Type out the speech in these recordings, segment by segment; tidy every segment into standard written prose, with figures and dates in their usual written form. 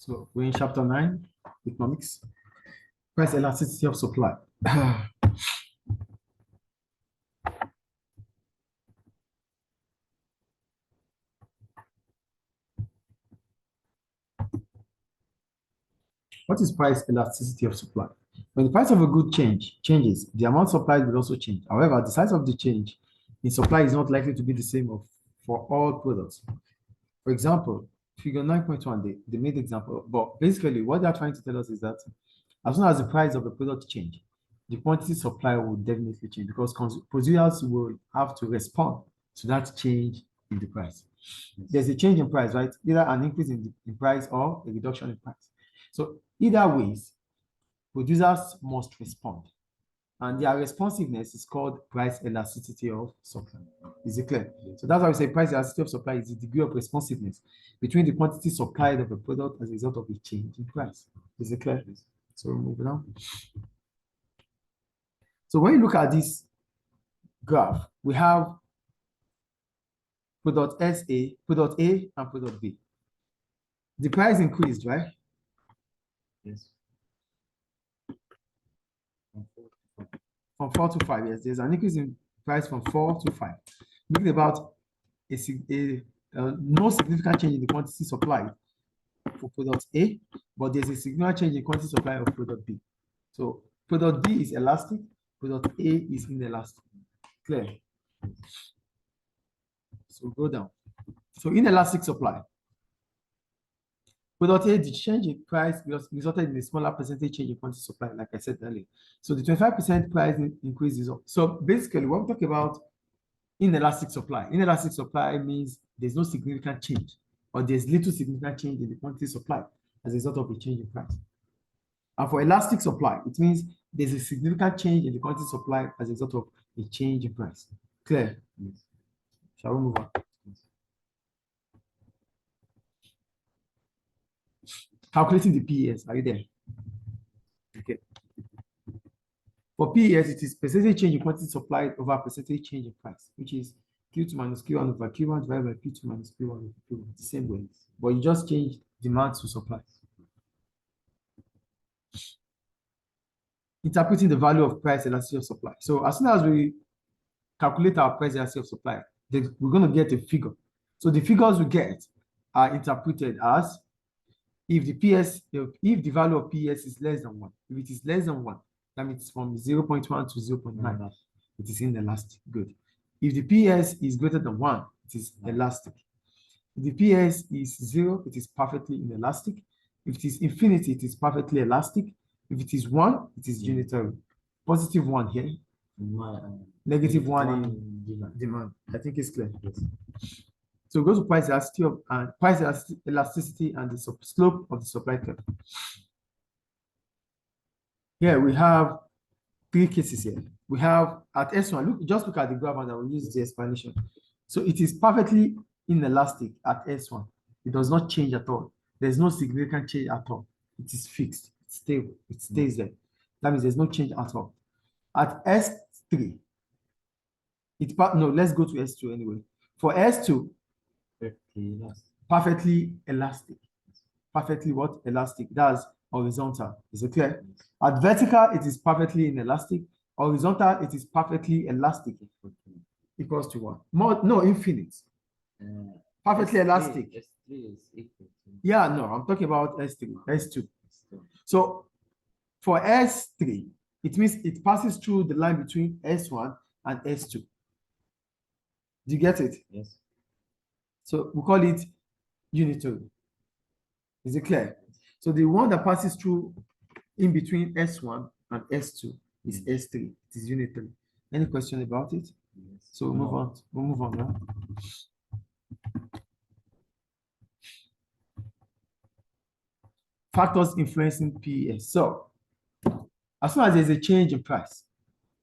So we're in chapter 9, economics, price elasticity of supply. What is price elasticity of supply? When the price of a good changes, the amount supplied will also change. However, the size of the change in supply is not likely to be the same for all products. For example, figure 9.1, they made the example, but basically what they're trying to tell us is that as soon as the price of a product change, the quantity supply will definitely change because producers will have to respond to that change in the price. There's a change in price, right? Either an increase in price or a reduction in price. So either ways, producers must respond. And their responsiveness is called price elasticity of supply. Is it clear? So that's why we say price elasticity of supply is the degree of responsiveness between the quantity supplied of a product as a result of a change in price. Is it clear? So moving on. So when you look at this graph, we have product SA, product A, and product B. The price increased, right? Yes. From 4 to 5, yes. There's an increase in price from 4 to 5. Looking about no significant change in the quantity supplied for product A, but there's a significant change in quantity supply of product B. So product B is elastic, product A is inelastic. Clear? So go down. So inelastic supply. Product A, the change in price resulted in a smaller percentage change in quantity supply, like I said earlier. So the 25% price increase is up. So basically, when we talk about inelastic supply means there's no significant change, or there's little significant change in the quantity supply as a result of a change in price. And for elastic supply, it means there's a significant change in the quantity supply as a result of a change in price. Clear? Yes. Shall we move on? Calculating the PES. Are you there? Okay. For PES, it is percentage change in quantity supplied over percentage change in price, which is Q2 minus Q1 over Q1 divided by P2 minus P1 over Q1. The same way. But you just change demand to supply. Interpreting the value of price elasticity of supply. So as soon as we calculate our price elasticity of supply, we're going to get a figure. So the figures we get are interpreted as if the value of PS is less than 1. If it is less than 1, that means from 0.1 to 0.9, it is inelastic. Good. If the PS is greater than 1, it is elastic. If the PS is 0, it is perfectly inelastic. If it is infinity, it is perfectly elastic. If it is 1, it is unitary. Positive 1 here. Negative 1 in demand. I think it's clear. Yes. So go to price elasticity and the slope of the supply curve. Here we have 3 cases here. We have at S1, just look at the graph and I will use the explanation. So it is perfectly inelastic at S1. It does not change at all. There's no significant change at all. It is fixed, it's stable, it stays there. That means there's no change at all. At S3, let's go to S2 anyway. For S2, perfectly elastic. Perfectly what? Elastic. That's horizontal. Is it clear? At vertical, it is perfectly inelastic. Horizontal, it is perfectly elastic. Equals to what? No, infinite. Perfectly elastic. S3 is equal to... Yeah, no, I'm talking about S3, S2. So for S3, it means it passes through the line between S1 and S2. Do you get it? Yes. So we call it unitary. Is it clear? So the one that passes through in between S1 and S2 is S3. It is unitary. Any question about it? Yes. So we'll move on. We'll move on now. Factors influencing PES. So as soon as there's a change in price,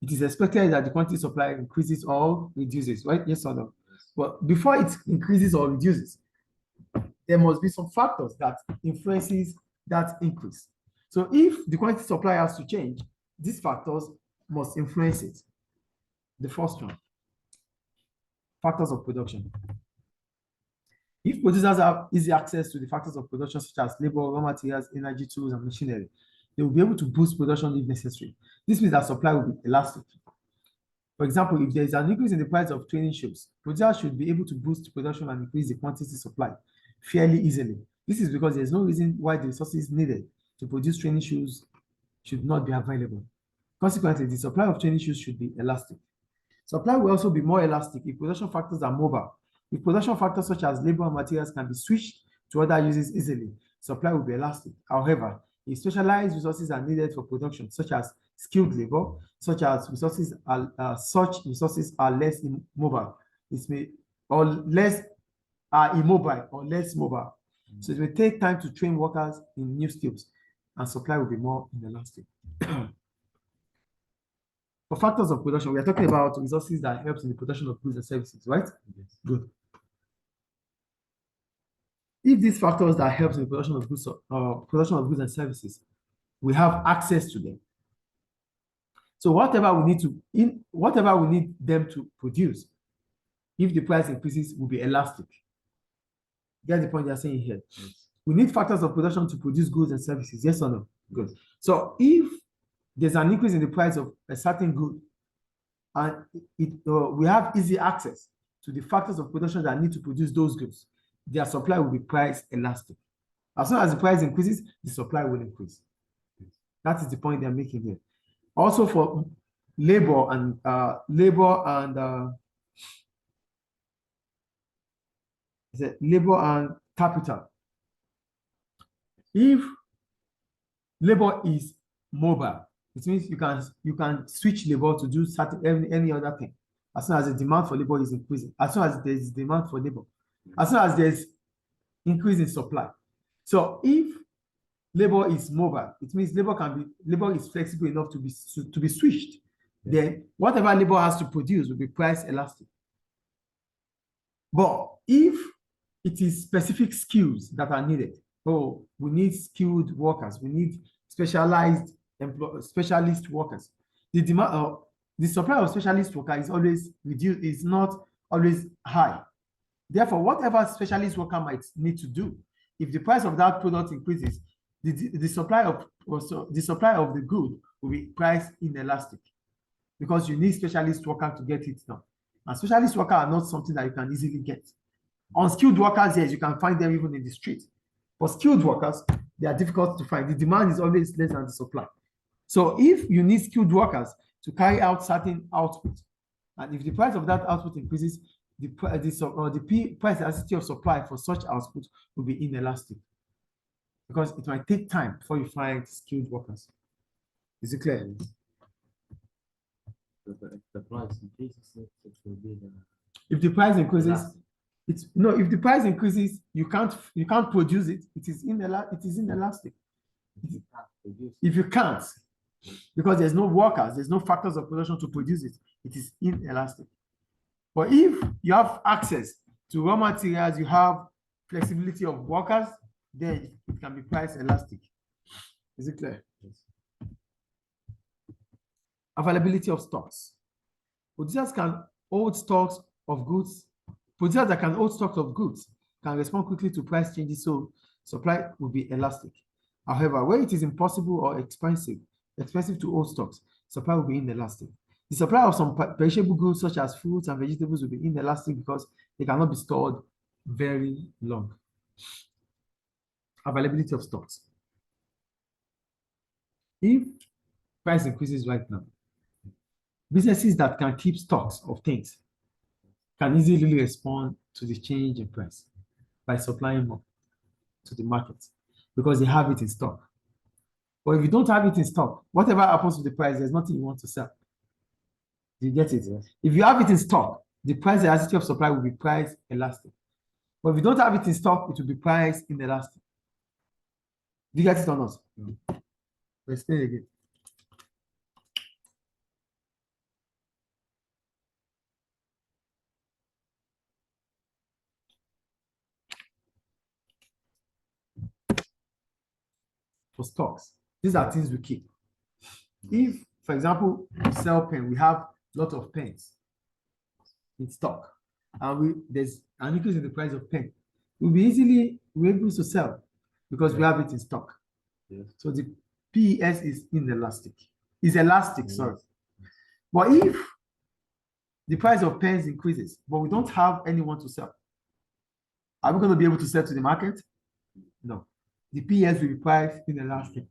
it is expected that the quantity supply increases or reduces, right? Yes or no? But before it increases or reduces, there must be some factors that influences that increase. So if the quantity supply has to change, these factors must influence it. The first one, factors of production. If producers have easy access to the factors of production such as labor, raw materials, energy, tools, and machinery, they will be able to boost production if necessary. This means that supply will be elastic. For example, if there is an increase in the price of training shoes, producers should be able to boost production and increase the quantity supplied fairly easily. This is because there is no reason why the resources needed to produce training shoes should not be available. Consequently, the supply of training shoes should be elastic. Supply will also be more elastic if production factors are mobile. If production factors such as labor and materials can be switched to other uses easily, supply will be elastic. However, if specialized resources are needed for production, such as skilled labor, such resources are less immobile. It may or less are immobile or less mobile. So it will take time to train workers in new skills, and supply will be more inelastic. For factors of production, we are talking about resources that helps in the production of goods and services, right? Yes. Good. If these factors that helps in the production of goods and services, we have access to them. So whatever we need them to produce, if the price increases, will be elastic. Get the point they are saying here? Yes. We need factors of production to produce goods and services, yes or no? Good. So if there's an increase in the price of a certain good, and we have easy access to the factors of production that need to produce those goods, their supply will be price elastic. As soon as the price increases, the supply will increase. That is the point they're making here. Also for labor and capital. If labor is mobile, it means you can switch labor to do any other thing as soon as the demand for labor is increasing, as soon as there is demand for labor, as soon as there's increase in supply. So if labor is mobile, it means labor is flexible enough to be switched. Then whatever labor has to produce will be price elastic. But if it is specific skills that are needed, we need skilled workers, we need specialist workers. The supply of specialist workers is always reduced, is not always high. Therefore, whatever specialist worker might need to do, if the price of that product increases, the supply of the good will be price inelastic, because you need specialist worker to get it done. And specialist workers are not something that you can easily get. Unskilled workers, yes, you can find them even in the street. But skilled workers, they are difficult to find. The demand is always less than the supply. So if you need skilled workers to carry out certain output, and if the price of that output increases, the price elasticity of supply for such output will be inelastic, because it might take time before you find skilled workers. Is it clear? If the price increases, it will be the If the price increases, elastic. if the price increases, you can't produce it. It is inelastic. You can't produce If you can't, because there's no workers, there's no factors of production to produce it, it is inelastic. But if you have access to raw materials, you have flexibility of workers, then it can be price elastic. Is it clear? Yes. Availability of stocks. Producers that can hold stocks of goods can respond quickly to price changes, so supply will be elastic. However, where it is impossible or expensive to hold stocks, supply will be inelastic. The supply of some perishable goods such as fruits and vegetables will be inelastic because they cannot be stored very long. Availability of stocks. If price increases right now, businesses that can keep stocks of things can easily respond to the change in price by supplying more to the market because they have it in stock. But if you don't have it in stock, whatever happens to the price, there's nothing you want to sell. Do you get it? Yes. If you have it in stock, the price elasticity of supply will be price elastic. But if you don't have it in stock, it will be price inelastic. Do you get it or not? No. Let's say again. For stocks, these are things we keep. If, for example, we sell pen, we have a lot of pens in stock, and there's an increase in the price of pen. we're able to sell because we have it in stock. Yes. So the PES is inelastic. Is elastic, sorry. Yes. But if the price of pens increases, but we don't have anyone to sell, are we going to be able to sell to the market? No. The PES will be priced inelastic.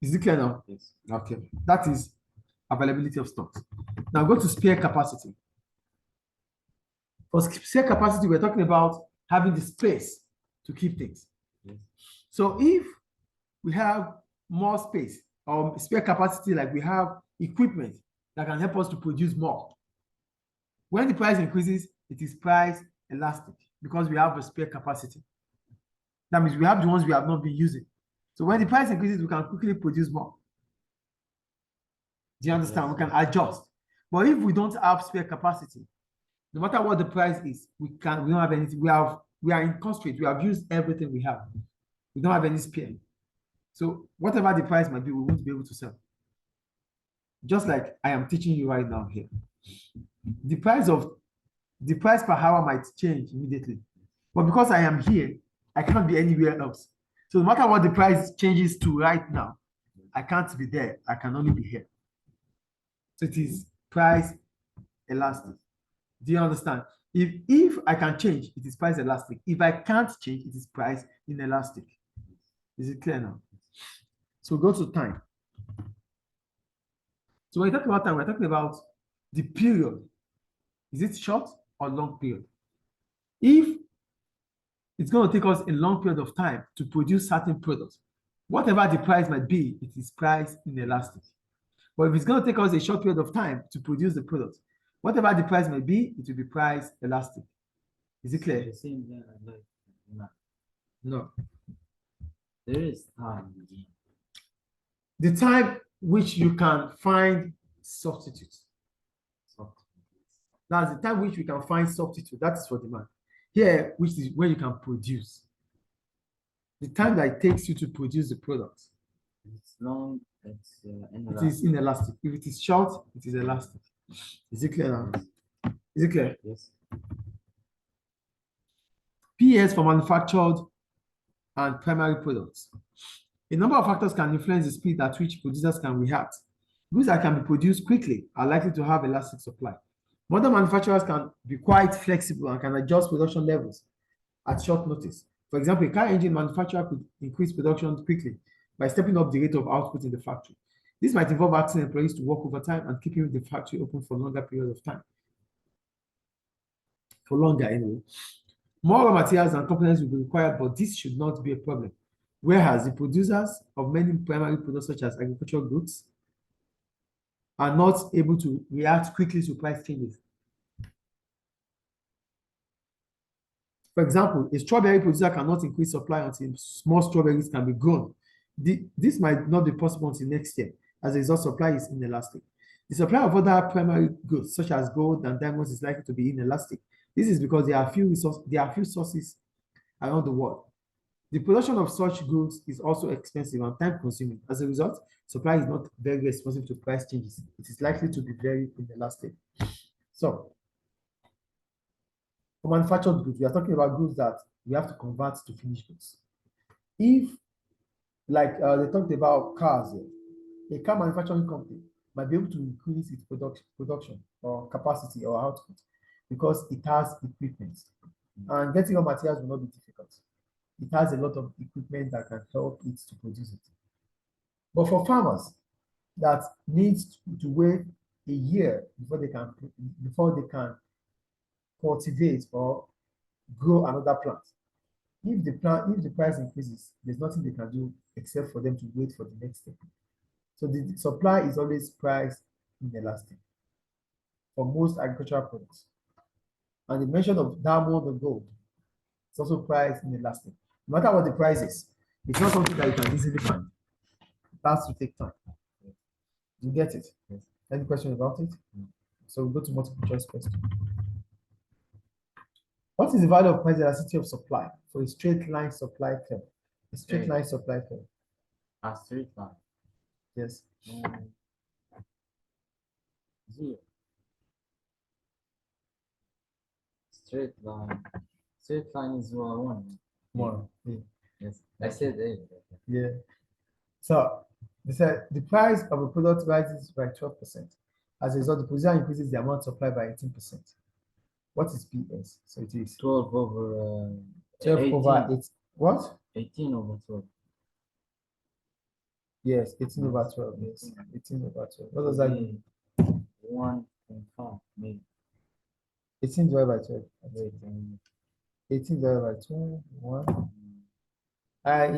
Is it clear now? Yes. Okay. That is availability of stocks. Now go to spare capacity. For spare capacity, we're talking about having the space to keep things. Yes. So if we have more space or spare capacity, like we have equipment that can help us to produce more, when the price increases, it is price elastic because we have a spare capacity. That means we have the ones we have not been using. So when the price increases, we can quickly produce more. Do you understand? Yes. We can adjust. But if we don't have spare capacity, no matter what the price is, we don't have anything. We are in constraint. We have used everything we have. We don't have any spare. So whatever the price might be, we won't be able to sell. Just like I am teaching you right now here. The price per hour might change immediately. But because I am here, I can't be anywhere else. So no matter what the price changes to right now, I can't be there. I can only be here. So it is price elastic. Do you understand? If I can change, it is price elastic. If I can't change, it is price inelastic. Is it clear now? So go to time. So when we talk about time, we're talking about the period. Is it short or long period? If it's going to take us a long period of time to produce certain products, whatever the price might be, it is price inelastic. But if it's going to take us a short period of time to produce the product, whatever the price may be, it will be price elastic. Is it clear? The same thing like No. there is time. The time which you can find substitutes. That's the time which we can find substitute. That is for demand. Here, which is where you can produce. The time that it takes you to produce the product. It's long. It's It is inelastic. If it is short, it is elastic. Is it clear now? Is it clear? Yes. PS for manufactured and primary products. A number of factors can influence the speed at which producers can react. Goods that can be produced quickly are likely to have elastic supply. Modern manufacturers can be quite flexible and can adjust production levels at short notice. For example, a car engine manufacturer could increase production quickly by stepping up the rate of output in the factory. This might involve asking employees to work overtime and keeping the factory open for a longer period of time. For longer, anyway. More raw materials and components will be required, but this should not be a problem. Whereas the producers of many primary products, such as agricultural goods, are not able to react quickly to price changes. For example, a strawberry producer cannot increase supply until small strawberries can be grown. This might not be possible until next year. As a result, supply is inelastic. The supply of other primary goods, such as gold and diamonds, is likely to be inelastic. This is because there are few sources around the world. The production of such goods is also expensive and time-consuming. As a result, supply is not very responsive to price changes. It is likely to be very inelastic. So, for manufactured goods, we are talking about goods that we have to convert to finished goods. If, like they talked about cars here, a car manufacturing company might be able to increase its production or capacity or output because it has equipment. And getting raw materials will not be difficult. It has a lot of equipment that can help it to produce it. But for farmers that needs to wait a year before they can cultivate or grow another plant, if the price increases, there's nothing they can do except for them to wait for the next step. So the supply is always price inelastic for most agricultural products. And the mention of diamond or gold is also price inelastic. No matter what the price is, it's not something that you can easily find. It has to take time. You get it? Yes. Any question about it? So we go to multiple choice question. What is the value of price elasticity of supply for a straight line supply curve? A straight line supply curve. A straight line. Yes. 0. Straight line Straight line is one. One. Yeah. Yes. I said A. Yeah. So they said the price of a product rises by 12%. As a result, the producer increases the amount supplied by 18%. What is PS? So it is 12 over 12 over 18. 8. What? 18 over 12. Yes, 18 over Yes, 12. Yes, 18. 18 over 12. What does that mean? 1.5 maybe. 18 divided by 12. Wait, 18 divided by 12. 1.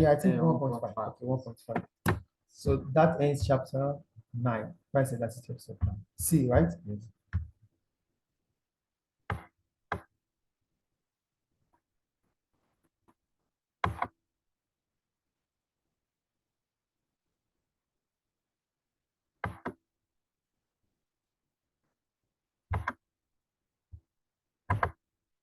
Yeah, I think 1.5. 1.5. Okay, 1.5. So that ends chapter 9. Price elasticity of supply. C, right? Yes.